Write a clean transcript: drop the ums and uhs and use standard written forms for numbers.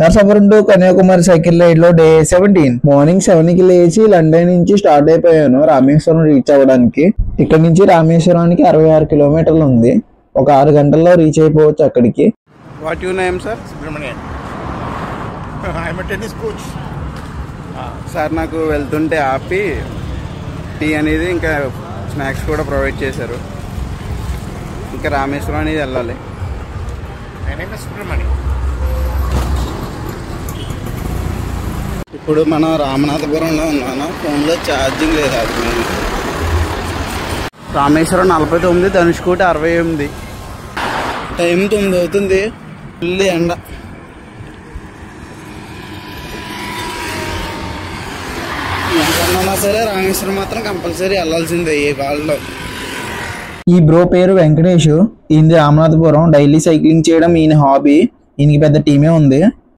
Narasapuram to Kanyakumari cycle ride లో day 17. Morning 7 కి లేచి లండన్ నుంచి స్టార్ట్ అయిపోయాను రామేశ్వరం రీచ్ అవ్వడానికి. ఇక్కడ నుంచి రామేశ్వరానికి 66 కిలోమీటర్లు ఉంది. ఒక 6 గంటల్లో రీచ్ అయిపోవచ్చు అక్కడికి. What you name sir? Subrahmanyan. I am a tennis coach. Sir నాకు వెళ్తుంటే ఆపి టీ అనేది ఇంకా స్నాక్స్ కూడా ప్రొవైడ్ చేశారు. ఇంకా రామేశ్వరం అనేది వెళ్ళాలి. My name is Subrahmanyan. ఇప్పుడు మనం రామనాథపురంలో ఉన్నాను. ఫోన్లో ఛార్జింగ్ లేదు. అది రామేశ్వరం 49, ధనుష్కోటి 68. టైం 9 అవుతుంది. ఫుల్ ఎండ. ఎంతన్నా సరే రామేశ్వరం మాత్రం కంపల్సరీ వెళ్ళాల్సిందే ఈ వాళ్ళలో. ఈ బ్రో పేరు వెంకటేష్. ఈయన రామనాథపురం డైలీ సైక్లింగ్ చేయడం ఈయన హాబీ. ఈయనకి పెద్ద టీమే ఉంది.